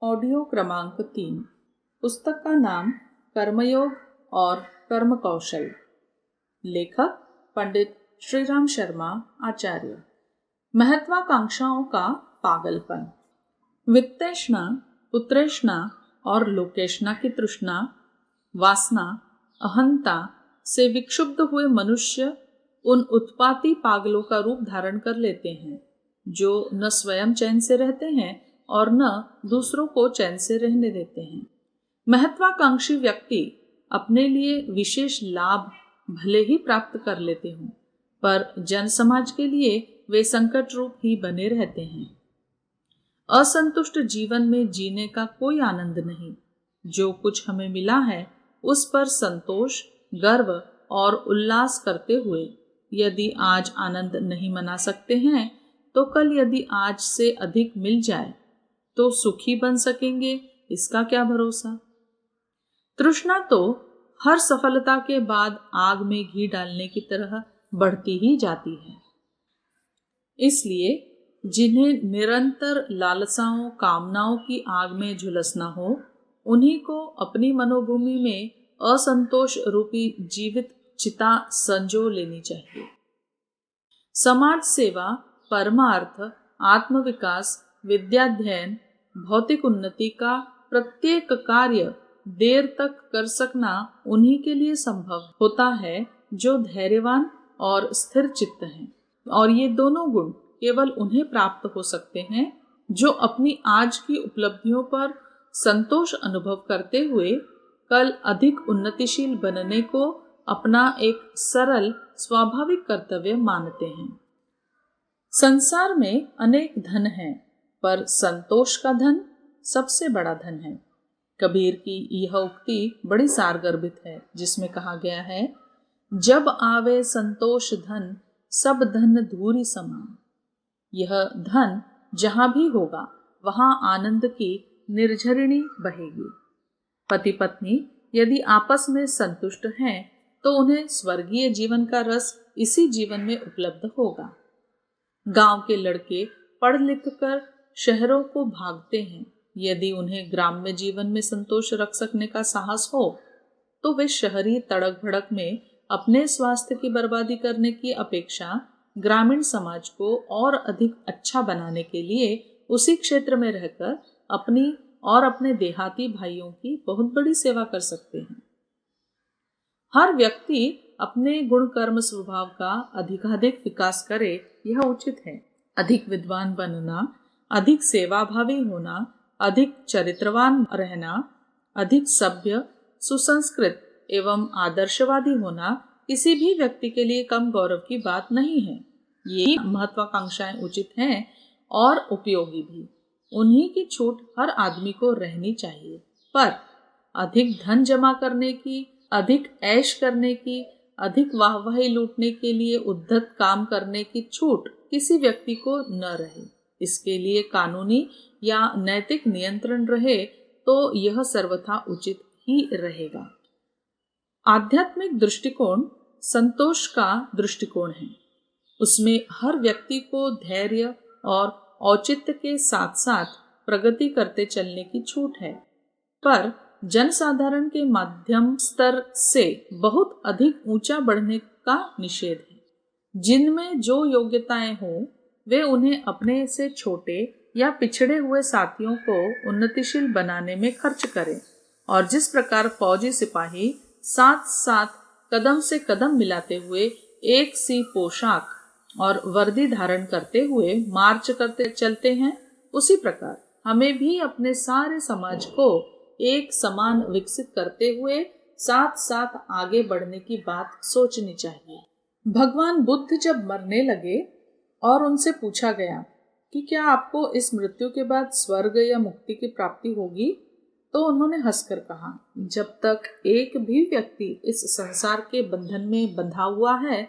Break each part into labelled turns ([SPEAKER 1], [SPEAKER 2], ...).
[SPEAKER 1] Audio क्रमांक 3। पुस्तक का नाम कर्मयोग और कर्म कौशल। लेखक पंडित श्रीराम शर्मा आचार्य। महत्वाकांक्षाओं का पागलपन। वित्तेष्णा, पुत्रेष्णा और लोकेष्णा की तृष्णा, वासना, अहंता से विक्षुब्ध हुए मनुष्य उन उत्पाती पागलों का रूप धारण कर लेते हैं जो न स्वयं चैन से रहते हैं और न दूसरों को चैन से रहने देते हैं। महत्वाकांक्षी व्यक्ति अपने लिए विशेष लाभ भले ही प्राप्त कर लेते हों, पर जन समाज के लिए वे संकट रूप ही बने रहते हैं। असंतुष्ट जीवन में जीने का कोई आनंद नहीं। जो कुछ हमें मिला है उस पर संतोष, गर्व और उल्लास करते हुए यदि आज आनंद नहीं मना सकते हैं तो कल यदि आज से अधिक मिल जाए तो सुखी बन सकेंगे, इसका क्या भरोसा। तृष्णा तो हर सफलता के बाद आग में घी डालने की तरह बढ़ती ही जाती है। इसलिए जिन्हें निरंतर लालसाओं, कामनाओं की आग में झुलसना हो, उन्हीं को अपनी मनोभूमि में असंतोष रूपी जीवित चिता संजो लेनी चाहिए। समाज सेवा, परमार्थ, आत्मविकास, विद्याध्ययन, भौतिक उन्नति का प्रत्येक कार्य देर तक कर सकना उन्हीं के लिए संभव होता है जो धैर्यवान और स्थिर चित्त हैं। और ये दोनों गुण केवल उन्हें प्राप्त हो सकते हैं जो अपनी आज की उपलब्धियों पर संतोष अनुभव करते हुए कल अधिक उन्नतिशील बनने को अपना एक सरल स्वाभाविक कर्तव्य मानते हैं। संसार में अनेक धन हैं, पर संतोष का धन सबसे बड़ा धन है। कबीर की यह उक्ति बड़ी सारगर्भित है, जिसमें कहा गया है, जब आवे संतोष धन सब धन धूरी समान। यह धन जहां भी होगा वहां आनंद की निर्झरिणी बहेगी। पति पत्नी यदि आपस में संतुष्ट हैं तो उन्हें स्वर्गीय जीवन का रस इसी जीवन में उपलब्ध होगा। गांव के लड़के पढ़ लिख कर शहरों को भागते हैं। यदि उन्हें ग्राम्य जीवन में संतोष रख सकने का साहस हो तो वे शहरी तड़क भड़क में अपने स्वास्थ्य की बर्बादी करने की अपेक्षा ग्रामीण समाज को और अधिक अच्छा बनाने के लिए उसी क्षेत्र में रहकर अपनी और अपने देहाती भाइयों की बहुत बड़ी सेवा कर सकते हैं। हर व्यक्ति अपने गुण कर्म स्वभाव का अधिकाधिक विकास करे, यह उचित है। अधिक विद्वान बनना, अधिक सेवाभावी होना, अधिक चरित्रवान रहना, अधिक सभ्य, सुसंस्कृत एवं आदर्शवादी होना किसी भी व्यक्ति के लिए कम गौरव की बात नहीं है। ये महत्वाकांक्षाएं उचित हैं और उपयोगी भी। उन्हीं की छूट हर आदमी को रहनी चाहिए, पर अधिक धन जमा करने की, अधिक ऐश करने की, अधिक वाहवाही लूटने के लिए उद्धत काम करने की छूट किसी व्यक्ति को न रहे। इसके लिए कानूनी या नैतिक नियंत्रण रहे तो यह सर्वथा उचित ही रहेगा। आध्यात्मिक दृष्टिकोण संतोष का दृष्टिकोण है। उसमें हर व्यक्ति को धैर्य और औचित्य के साथ साथ प्रगति करते चलने की छूट है, पर जनसाधारण के मध्यम स्तर से बहुत अधिक ऊंचा बढ़ने का निषेध है। जिनमें जो योग्यताएं हो वे उन्हें अपने से छोटे या पिछड़े हुए साथियों को उन्नतिशील बनाने में खर्च करें। और जिस प्रकार फौजी सिपाही साथ साथ कदम से कदम मिलाते हुए एक सी पोशाक और वर्दी धारण करते हुए मार्च करते चलते हैं, उसी प्रकार हमें भी अपने सारे समाज को एक समान विकसित करते हुए साथ साथ आगे बढ़ने की बात सोचनी चाहिए। भगवान बुद्ध जब मरने लगे और उनसे पूछा गया कि क्या आपको इस मृत्यु के बाद स्वर्ग या मुक्ति की प्राप्ति होगी, तो उन्होंने हंसकर कहा, जब तक एक भी व्यक्ति इस संसार के बंधन में बंधा हुआ है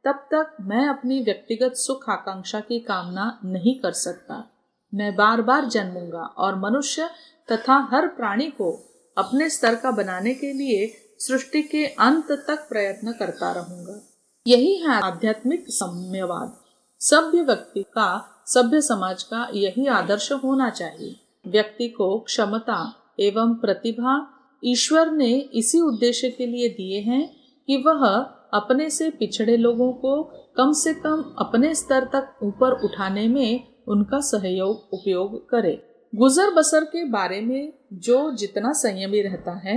[SPEAKER 1] तब तक मैं अपनी व्यक्तिगत सुख आकांक्षा की कामना नहीं कर सकता। मैं बार बार जन्मूंगा और मनुष्य तथा हर प्राणी को अपने स्तर का बनाने के लिए सृष्टि के अंत तक प्रयत्न करता रहूंगा। यही है आध्यात्मिक साम्यवाद। सभ्य व्यक्ति का, सभ्य समाज का यही आदर्श होना चाहिए। व्यक्ति को क्षमता एवं प्रतिभा ईश्वर ने इसी उद्देश्य के लिए दिए हैं कि वह अपने से पिछड़े लोगों को कम से कम अपने स्तर तक ऊपर उठाने में उनका सहयोग उपयोग करे। गुजर बसर के बारे में जो जितना संयमी रहता है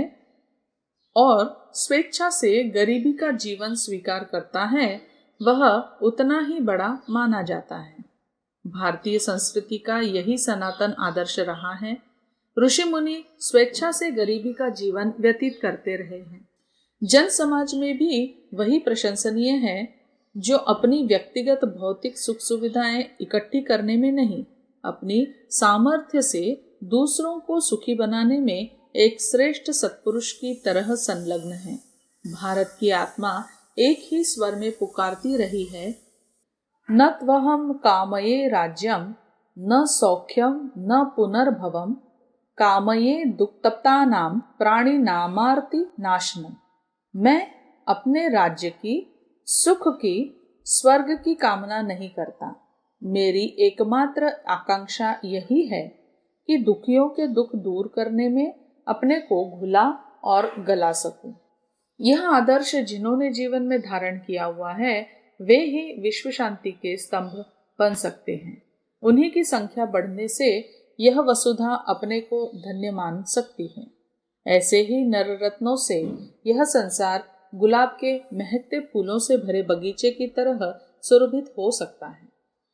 [SPEAKER 1] और स्वेच्छा से गरीबी का जीवन स्वीकार करता है, वह उतना ही बड़ा माना जाता है। भारतीय संस्कृति का यही सनातन आदर्श रहा है। ऋषि मुनि स्वेच्छा से गरीबी का जीवन व्यतीत करते रहे हैं। जन समाज में भी वही प्रशंसनीय है जो अपनी व्यक्तिगत भौतिक सुख सुविधाएं इकट्ठी करने में नहीं, अपनी सामर्थ्य से दूसरों को सुखी बनाने में एक श्रेष्ठ सत्पुरुष की तरह संलग्न है। भारत की आत्मा एक ही स्वर में पुकारती रही है, न त्वहम कामये राज्यम न सौख्यम न पुनर्भवम कामये दुक्तप्तानाम प्राणी नामार्ति नाशनम। मैं अपने राज्य की, सुख की, स्वर्ग की कामना नहीं करता। मेरी एकमात्र आकांक्षा यही है कि दुखियों के दुख दूर करने में अपने को घुला और गला सकूं। यह आदर्श जिन्होंने जीवन में धारण किया हुआ है, वे ही विश्व शांति के स्तंभ बन सकते हैं। उन्हीं की संख्या बढ़ने से यह वसुधा अपने को धन्य मान सकती है। ऐसे ही नर रत्नों से यह संसार गुलाब के महकते फूलों से भरे बगीचे की तरह सुरभित हो सकता है।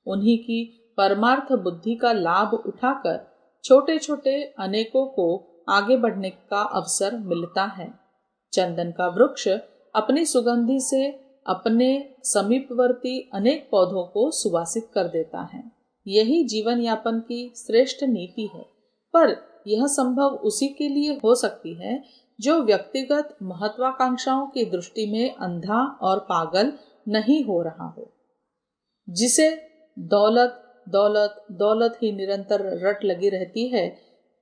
[SPEAKER 1] उन्हीं की परमार्थ बुद्धि का लाभ उठाकर छोटे छोटे अनेकों को आगे बढ़ने का अवसर मिलता है। चंदन का वृक्ष अपनी सुगंधि से अपने समीपवर्ती अनेक पौधों को सुवासित कर देता है। यही जीवन यापन की श्रेष्ठ नीति है, पर यह संभव उसी के लिए हो सकती है जो व्यक्तिगत महत्वाकांक्षाओं की दृष्टि में अंधा और पागल नहीं हो रहा हो, जिसे दौलत दौलत दौलत ही निरंतर रट लगी रहती है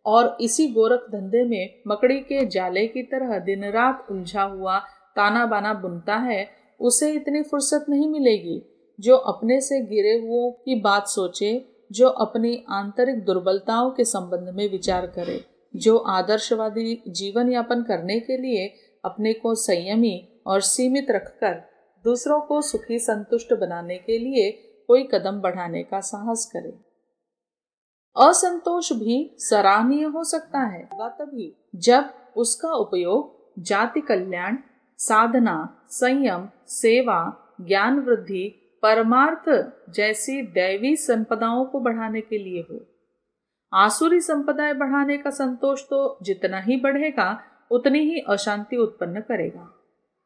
[SPEAKER 1] और इसी गोरख धंधे में मकड़ी के जाले की तरह दिन रात उलझा हुआ ताना बाना बुनता है। उसे इतनी फुर्सत नहीं मिलेगी जो अपने से गिरे हुओं की बात सोचे, जो अपनी आंतरिक दुर्बलताओं के संबंध में विचार करे, जो आदर्शवादी जीवन यापन करने के लिए अपने को संयमी और सीमित रखकर दूसरों को सुखी संतुष्ट बनाने के लिए कोई कदम बढ़ाने का साहस करे। असंतोष भी सराहनीय हो सकता है तभी जब उसका उपयोग जाति कल्याण, साधना, संयम, सेवा, ज्ञान वृद्धि, परमार्थ जैसी दैवी संपदाओं को बढ़ाने के लिए हो। आसुरी संपदाएं बढ़ाने का संतोष तो जितना ही बढ़ेगा उतनी ही अशांति उत्पन्न करेगा।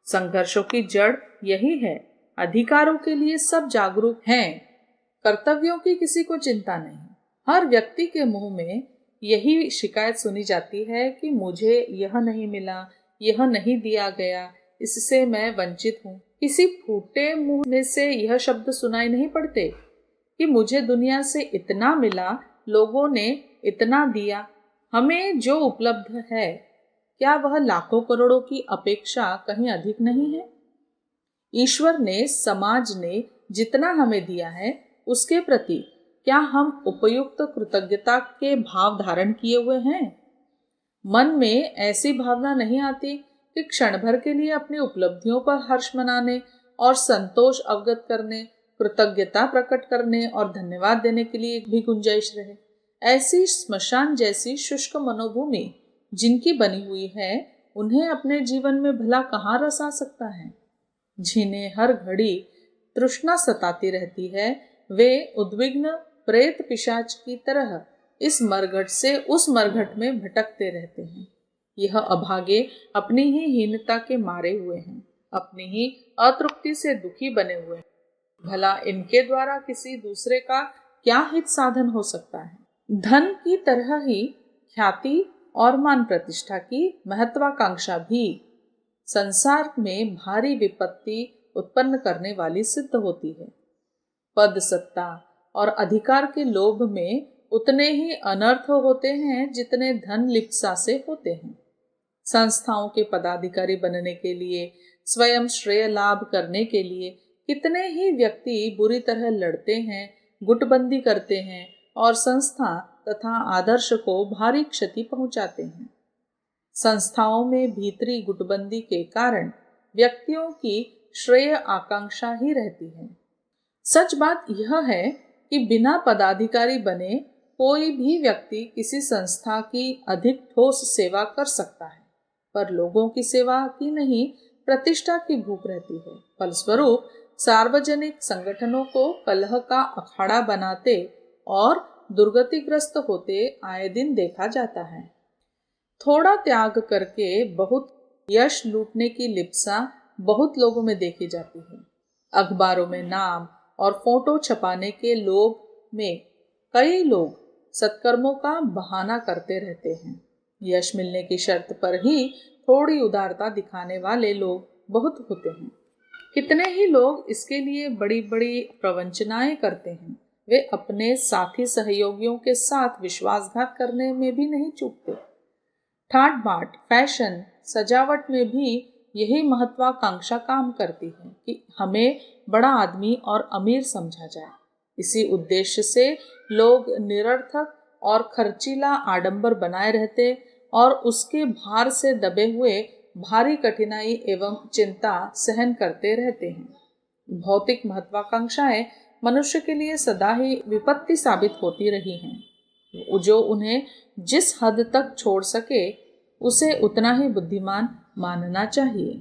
[SPEAKER 1] संघर्षों की जड़ यही है। अधिकारों के लिए सब जागरूक हैं, कर्तव्यों की किसी को चिंता नहीं। हर व्यक्ति के मुंह में यही शिकायत सुनी जाती है कि मुझे यह नहीं मिला, यह नहीं दिया गया, इससे मैं वंचित हूँ। किसी फूटे मुंह में से यह शब्द सुनाई नहीं पड़ते कि मुझे दुनिया से इतना मिला, लोगों ने इतना दिया। हमें जो उपलब्ध है, क्या वह लाखों करोड़ों की अपेक्षा कहीं अधिक नहीं है? ईश्वर ने, समाज ने जितना हमें दिया है, उसके प्रति क्या हम उपयुक्त कृतज्ञता के भाव धारण किए हुए हैं? मन में ऐसी भावना नहीं आती कि क्षण भर के लिए अपनी उपलब्धियों पर हर्ष मनाने और संतोष अवगत करने, कृतज्ञता प्रकट करने और धन्यवाद देने के लिए भी गुंजाइश रहे। ऐसी श्मशान जैसी शुष्क मनोभूमि जिनकी बनी हुई है, उन्हें अपने जीवन में भला कहाँ रस आ सकता है? जिन्हें हर घड़ी तृष्णा सताती रहती है, वे उद्विग्न प्रेत पिशाच की तरह इस मरघट से उस मरघट में भटकते रहते हैं। यह अभागे अपनी ही हीनता के मारे हुए हैं, अपनी ही अतृप्ति से दुखी बने हुए हैं। भला इनके द्वारा किसी दूसरे का क्या हित साधन हो सकता है? धन की तरह ही ख्याति और मान प्रतिष्ठा की महत्वाकांक्षा भी संसार में भारी विपत्ति उत्पन्न करने वाली सिद्ध होती है। पद, सत्ता और अधिकार के लोभ में उतने ही अनर्थ होते हैं जितने धन लिप्सा से होते हैं। संस्थाओं के पदाधिकारी बनने के लिए, स्वयं श्रेय लाभ करने के लिए कितने ही व्यक्ति बुरी तरह लड़ते हैं, गुटबंदी करते हैं और संस्था तथा आदर्श को भारी क्षति पहुंचाते हैं। संस्थाओं में भीतरी गुटबंदी के कारण व्यक्तियों की श्रेय आकांक्षा ही रहती है। सच बात यह है कि बिना पदाधिकारी बने कोई भी व्यक्ति किसी संस्था की अधिक ठोस सेवा कर सकता है, पर लोगों की सेवा की नहीं, प्रतिष्ठा की भूख रहती है। फलस्वरूप सार्वजनिक संगठनों को कलह का अखाड़ा बनाते और दुर्गतिग्रस्त होते आए दिन देखा जाता है। थोड़ा त्याग करके बहुत यश लूटने की लिप्सा बहुत लोगों में देखी जाती है। अखबारों में नाम और फोटो छपाने के लोभ में कई लोग सत्कर्मों का बहाना करते रहते हैं। यश मिलने की शर्त पर ही थोड़ी उदारता दिखाने वाले लोग बहुत होते हैं। कितने ही लोग इसके लिए बड़ी बड़ी प्रवंचनाएं करते हैं। वे अपने साथी सहयोगियों के साथ विश्वासघात करने में भी नहीं चूकते। ठाट बाट, फैशन, सजावट में भी यही महत्वाकांक्षा काम करती है कि हमें बड़ा आदमी और अमीर समझा जाए। इसी उद्देश्य से लोग निरर्थक और खर्चीला आडंबर बनाए रहते और उसके भार से दबे हुए भारी कठिनाई एवं चिंता सहन करते रहते हैं। भौतिक महत्वाकांक्षाएं मनुष्य के लिए सदा ही विपत्ति साबित होती रही हैं। जो उन्हें जिस हद तक छोड़ सके उसे उतना ही बुद्धिमान मानना चाहिए।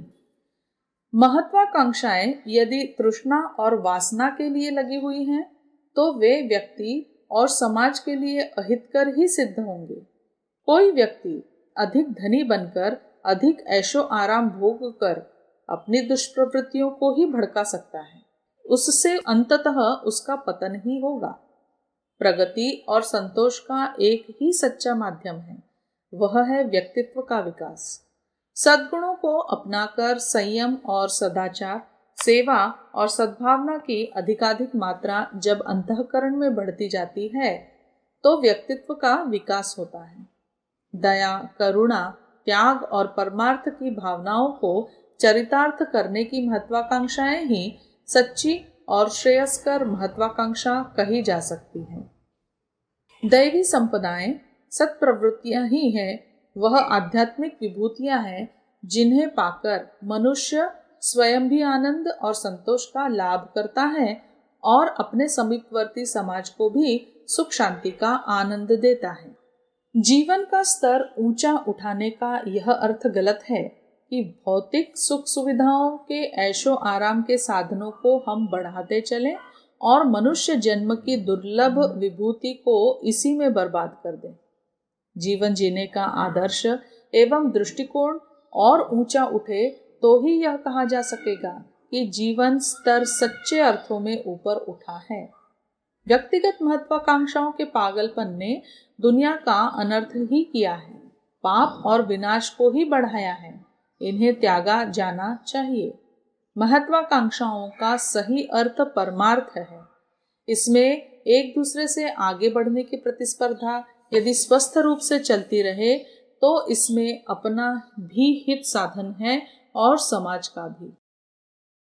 [SPEAKER 1] महत्वाकांक्षाएं यदि तृष्णा और वासना के लिए लगी हुई हैं, तो वे व्यक्ति और समाज के लिए अहितकर ही सिद्ध होंगे। कोई व्यक्ति अधिक धनी बनकर अधिक ऐशो आराम भोग कर अपनी दुष्प्रवृत्तियों को ही भड़का सकता है। उससे अंततः उसका पतन ही होगा। प्रगति और संतोष का एक ही सच्चा माध्यम है, वह है व्यक्तित्व का विकास। सद्गुणों को अपनाकर संयम और सदाचार, सेवा और सद्भावना की अधिकाधिक मात्रा जब अंतःकरण में बढ़ती जाती है, तो व्यक्तित्व का विकास होता है। दया, करुणा, त्याग और परमार्थ की भावनाओं को चरितार्थ करने की महत्वाकांक्षाएं ही सच्ची और श्रेयस्कर महत्वाकांक्षा कही जा सकती है। दैवी संपदाएं सत्प्रवृत्तियां ही हैं, वह आध्यात्मिक विभूतियां हैं जिन्हें पाकर मनुष्य स्वयं भी आनंद और संतोष का लाभ करता है और अपने समीपवर्ती समाज को भी सुख शांति का आनंद देता है। जीवन का स्तर ऊंचा उठाने का यह अर्थ गलत है कि भौतिक सुख सुविधाओं के ऐशो आराम के साधनों को हम बढ़ाते चलें और मनुष्य जन्म की दुर्लभ विभूति को इसी में बर्बाद कर दें। जीवन जीने का आदर्श एवं दृष्टिकोण और ऊंचा उठे तो ही यह कहा जा सकेगा कि जीवन स्तर सच्चे अर्थों में ऊपर उठा है। व्यक्तिगत महत्वाकांक्षाओं के पागलपन ने दुनिया का अनर्थ ही किया है, पाप और विनाश को ही बढ़ाया है। इन्हें त्यागा जाना चाहिए। महत्वाकांक्षाओं का सही अर्थ परमार्थ है। इसमें एक दूसरे से आगे बढ़ने की प्रतिस्पर्धा यदि स्वस्थ रूप से चलती रहे तो इसमें अपना भी हित साधन है और समाज का भी।